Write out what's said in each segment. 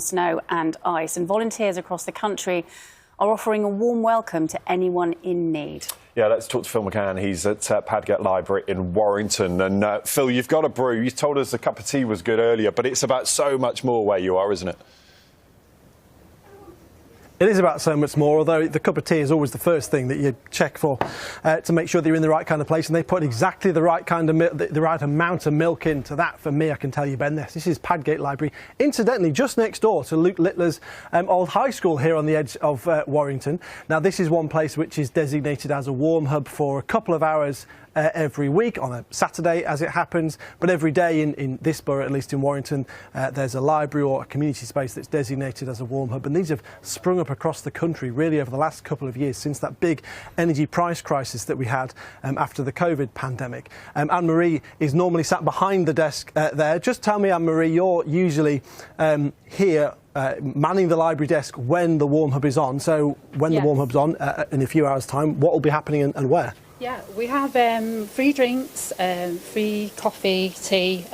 snow and ice, and volunteers across the country are offering a warm welcome to anyone in need. Yeah, let's talk to Phil McCann. He's at Padgate Library in Warrington. And Phil, you've got a brew. You told us a cup of tea was good earlier, but it's about so much more where you are, isn't it? It is about so much more, although the cup of tea is always the first thing that you check for to make sure that you're in the right kind of place, and they put exactly the right kind of the right amount of milk into that. For me, I can tell you, Ben, this is Padgate Library, incidentally just next door to Luke Littler's old high school here on the edge of Warrington. Now, this is one place which is designated as a warm hub for a couple of hours every week, on a Saturday as it happens, but every day in this borough, at least in Warrington, there's a library or a community space that's designated as a warm hub, and these have sprung up across the country really over the last couple of years since that big energy price crisis that we had after the COVID pandemic. Anne-Marie is normally sat behind the desk there. Just tell me, Anne-Marie, you're usually here manning the library desk when the warm hub is on. So when the warm hub's on in a few hours' time, what will be happening and where? Yeah, we have free drinks, free coffee, tea,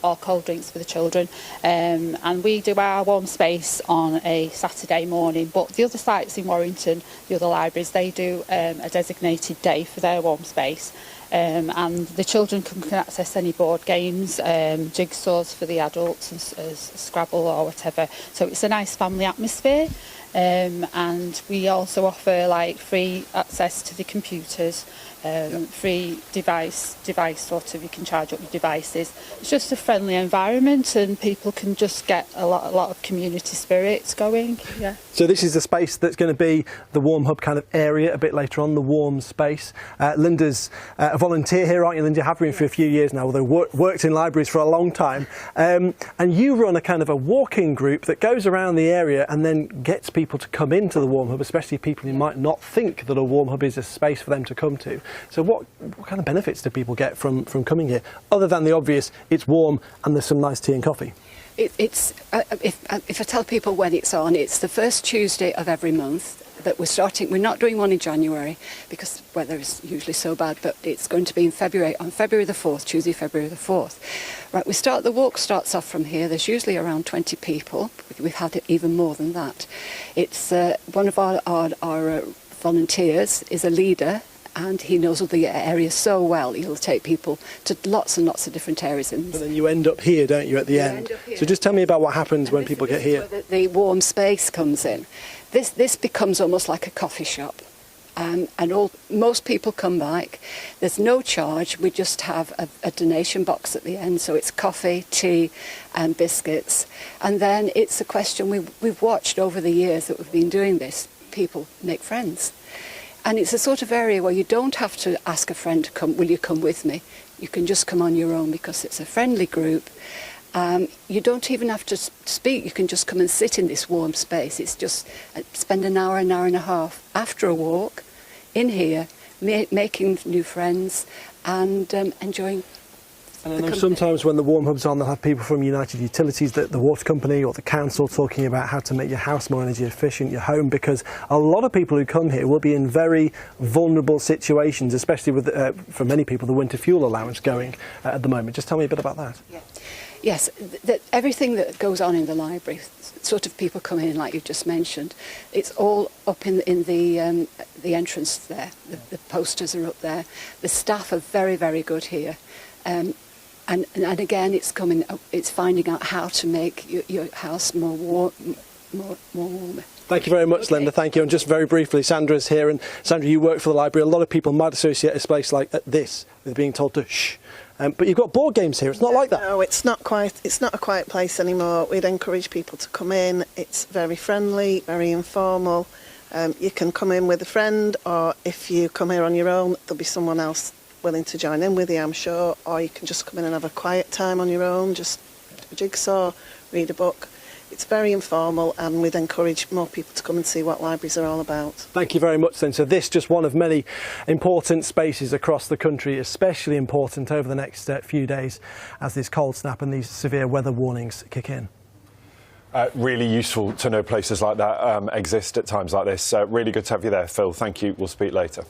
or cold drinks for the children, and we do our warm space on a Saturday morning. But the other sites in Warrington, the other libraries, they do a designated day for their warm space, and the children can access any board games, jigsaws for the adults, and Scrabble or whatever. So it's a nice family atmosphere. And we also offer like free access to the computers, free device sort of, you can charge up your devices. It's just a friendly environment, and people can just get a lot of community spirits going. Yeah. So this is the space that's going to be the warm hub kind of area a bit later on, the warm space. Linda's a volunteer here, aren't you, Linda? You have been for a few years now, although worked in libraries for a long time. And you run a kind of a walking group that goes around the area and then gets people to come into the warm hub, especially people who might not think that a warm hub is a space for them to come to. So what kind of benefits do people get from coming here, other than the obvious, it's warm and there's some nice tea and coffee? If I tell people when it's on, it's the first Tuesday of every month that we're starting. We're not doing one in January because the weather is usually so bad, but it's going to be in February, on February the 4th, Tuesday, February the 4th. Right, the walk starts off from here. There's usually around 20 people. We've had it even more than that. It's one of our volunteers is a leader, and he knows all the area so well. He'll take people to lots and lots of different areas. But then you end up here, don't you, at the end? So just tell me about what happens when people get here. Where the warm space comes in. This becomes almost like a coffee shop. And most people come back. There's no charge. We just have a donation box at the end. So it's coffee, tea and biscuits. And then it's a question we've watched over the years that we've been doing this. People make friends. And it's a sort of area where you don't have to ask a friend to come, will you come with me? You can just come on your own because it's a friendly group. You don't even have to speak, you can just come and sit in this warm space. It's just spend an hour and a half after a walk in here, making new friends and enjoying. And I know sometimes when the warm hub's on, they'll have people from United Utilities, the water company or the council, talking about how to make your house more energy efficient, your home, because a lot of people who come here will be in very vulnerable situations, especially with, for many people, the winter fuel allowance going at the moment. Just tell me a bit about that. Yeah. Yes, everything that goes on in the library, sort of people come in like you just mentioned, it's all up in the entrance there. The posters are up there. The staff are very, very good here. And again, it's finding out how to make your house more warmer. Thank you very much, Linda. Thank you. And just very briefly, Sandra's here. And Sandra, you work for the library. A lot of people might associate a space like this with being told to shh. But you've got board games here. It's not like that. No, it's not a quiet place anymore. We'd encourage people to come in. It's very friendly, very informal. You can come in with a friend, or if you come here on your own, there'll be someone else willing to join in with you, I'm sure. Or you can just come in and have a quiet time on your own, just do a jigsaw, read a book. It's very informal, and we'd encourage more people to come and see what libraries are all about. Thank you very much then. So this just one of many important spaces across the country, especially important over the next few days as this cold snap and these severe weather warnings kick in. Really useful to know places like that exist at times like this. Really good to have you there, Phil. Thank you. We'll speak later.